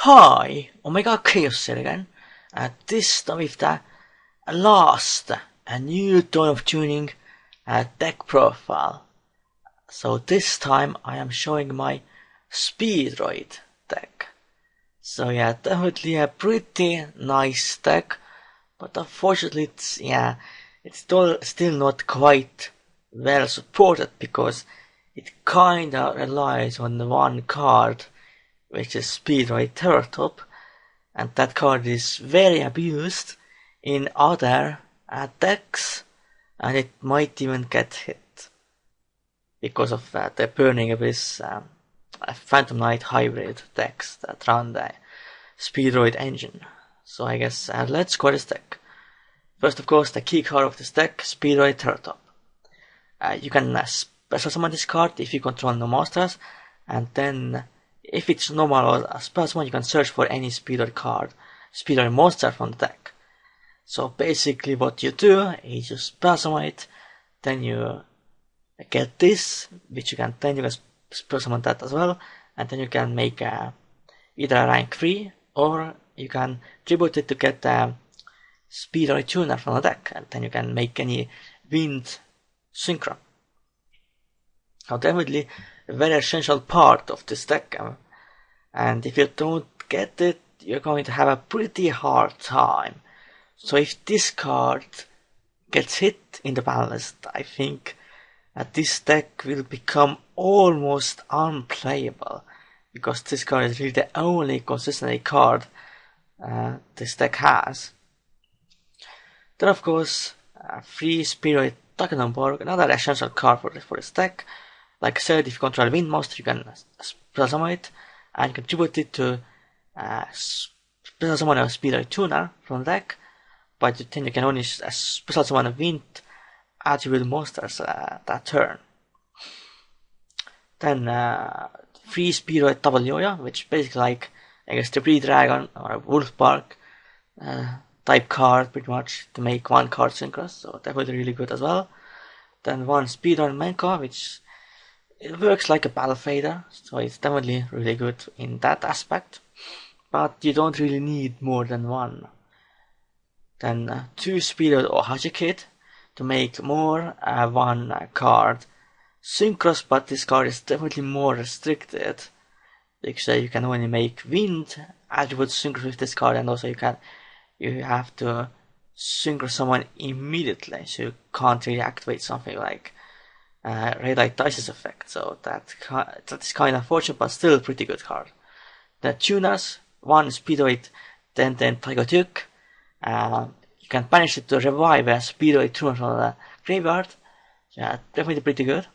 Hi, Omega Khaos here again, this time with the last a new tone of tuning deck profile. So this time I am showing my Speedroid deck. So yeah, definitely a pretty nice deck, but unfortunately it's still not quite well supported because it kinda relies on one card, which is Speedroid Terrortop, and that card is very abused in other decks, and it might even get hit because of the Burning Abyss Phantom Knight hybrid decks that run the Speedroid engine. So I guess let's score this deck. First, of course, the key card of this deck, Speedroid Terrortop. You can special summon this card if you control no monsters, and then if it's normal or a special summon, you can search for any Speedroid card, Speedroid monster from the deck. So basically what you do is you special summon it, then you get this, which you can special summon that as well, and then you can make either a rank 3, or you can tribute it to get a Speedroid tuner from the deck, and then you can make any wind synchro. Now definitely a very essential part of this deck, and if you don't get it, you're going to have a pretty hard time. So if this card gets hit in the battle list, I think this deck will become almost unplayable, because this card is really the only consistent card this deck has. Then of course, free Speedroid Takenborg, another essential card for this deck. Like I said, if you control Wind Monster, you can special summon it, and you can tribute it to special summon a Speedroid tuner from the deck, but then you can only special summon a Wind attribute monsters that turn. Then free Speedroid Double Yo-Yo, which basically like, I guess, the Dragon or a Wolfbark type card, pretty much, to make one card synchros, so definitely really good as well. Then one Speedroid Menka, which it works like a battle fader, so it's definitely really good in that aspect, but you don't really need more than one. Then two Speedroid Ohachi Kid to make more one card synchros, but this card is definitely more restricted, because you can only make wind attributes synchros with this card, and also you have to synchro someone immediately, so you can't really activate something like Red Light Dice's effect, so that is kind of unfortunate, but still a pretty good card. The tuners, one Speedroid, then Taigotuk. You can banish it to revive a Speedroid tuner from the graveyard. Yeah, definitely pretty good.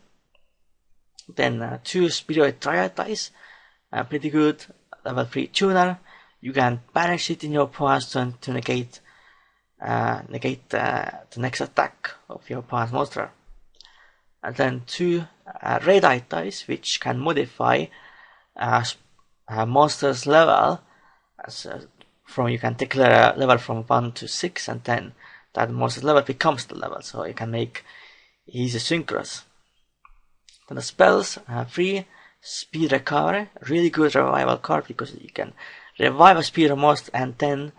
Then two Speedroid Triad Dice, pretty good. Level 3 tuner. You can banish it in your opponent's turn to negate the next attack of your opponent's monster. And then two Red Eye Dice, which can modify a monster's level. You can declare a level from 1 to 6, and then that monster's level becomes the level, so you can make easy synchros. Then the spells, free Speed Recovery, really good revival card, because you can revive a Speed monster and then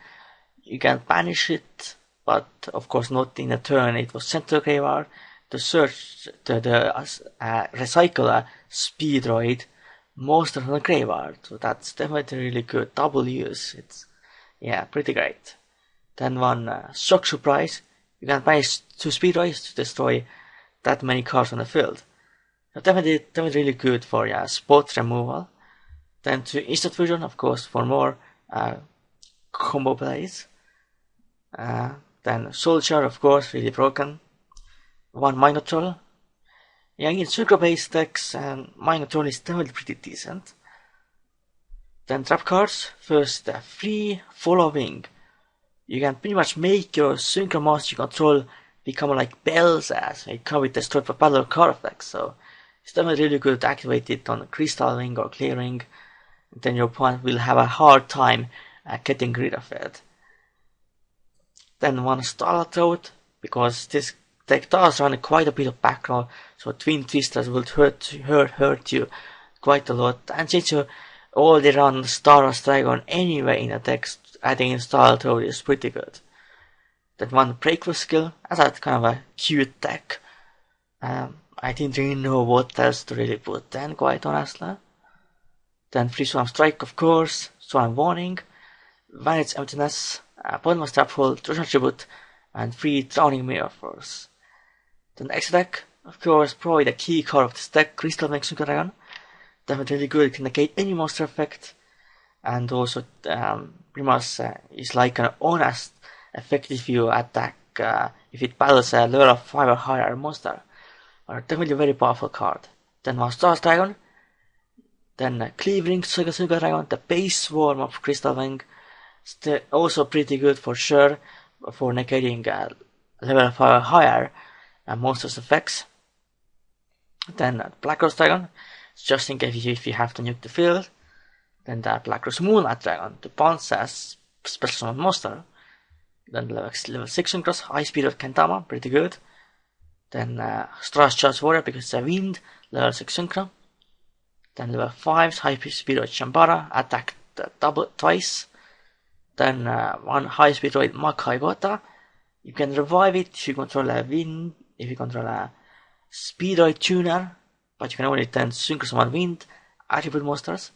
you can banish it, but of course not in a turn it was sent to the graveyard, to search recycle a Speedroid monster from the graveyard. So that's definitely really good. Double use. It's pretty great. Then one Shock Surprise. You can banish two Speedroids to destroy that many cards on the field. So definitely really good for spot removal. Then two Instant Fusion, of course, for more combo plays. Then Soldier, of course, really broken. One Mind Control. Yeah, in synchro-based decks, Mind Control is definitely pretty decent. Then trap cards. First, free Following. You can pretty much make your synchro monster you control become like bells, as they come with destroyed for battle card effects. So it's definitely really good to activate it on Crystal Ring or Clearing. Then your opponent will have a hard time getting rid of it. Then one Starlight Throat, because this deck does run quite a bit of background, so Twin Twisters will hurt you quite a lot. And since you all around Star Dragon anyway in the text, adding in style to it is pretty good. Then one breakthrough skill, as that kind of a cute deck. I didn't really know what else to really put then, quite honestly. Then free Swarm Strike, of course, Swarm Warning, Vantage Emptiness, Bottomless Trap Hole, Treasure Tribute, and free Drowning Mirror Force. Then the extra deck, of course, probably the key card of this deck, Crystal Wing Synchro Dragon. Definitely really good, it can negate any monster effect, and also pretty much is like an honest effect if you attack, if it battles a level of 5 or higher monster. Definitely a very powerful card. Then one Star Dragon, then Cleaving Synchro Dragon, the base form of Crystal Wing, also pretty good for sure for negating level 5 or higher monsters effects. Then Black Rose Dragon, just in case if you have to nuke the field. Then the Black Rose Moonlight Dragon, to bounce as special summon monster. Then level 6 Synchros, High Speedroid Kentama, pretty good. Then Strash Charge Warrior because it's a wind, level 6 Synchro. Then level 5 High Speedroid Shambara, attack twice. Then one High Speedroid Makai Gota. You can revive it if you control a wind, if you control a Speedroid Tuner, but you can only then Synchro Summon Wind attribute monsters.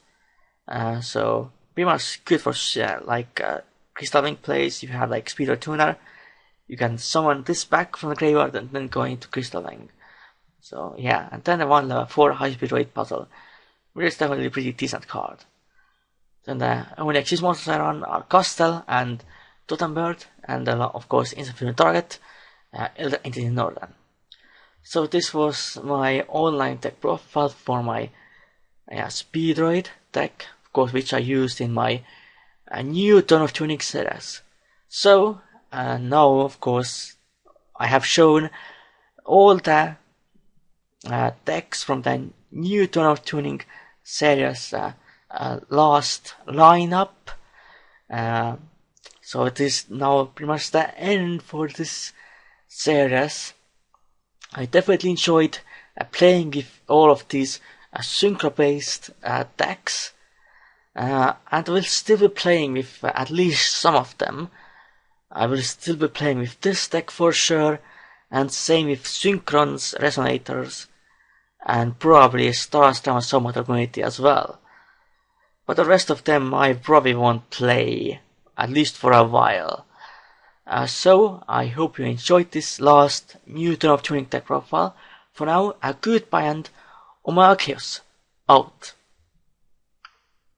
So pretty much good for Crystal Wing plays. If you have like Speedroid Tuner, you can summon this back from the graveyard and then go into Crystal Wing. So yeah, and then the one level 4 High Speedroid Puzzle, which is definitely a pretty decent card. Then the only exist monsters I run are Castle and Totem Bird, and of course Instant Target, Elder Entity Northern. So this was my online deck profile for my Speedroid deck, of course, which I used in my new Dawn of Tuning series. So now, of course, I have shown all the decks from the new Dawn of Tuning series last lineup. So it is now pretty much the end for this series. I definitely enjoyed playing with all of these synchro-based decks, and will still be playing with at least some of them. I will still be playing with this deck for sure, and same with Synchrons, Resonators, and probably Star Star and some other community as well. But the rest of them I probably won't play, at least for a while. So I hope you enjoyed this last new Dawn of Tuning deck profile. For now, a goodbye and Khaos out.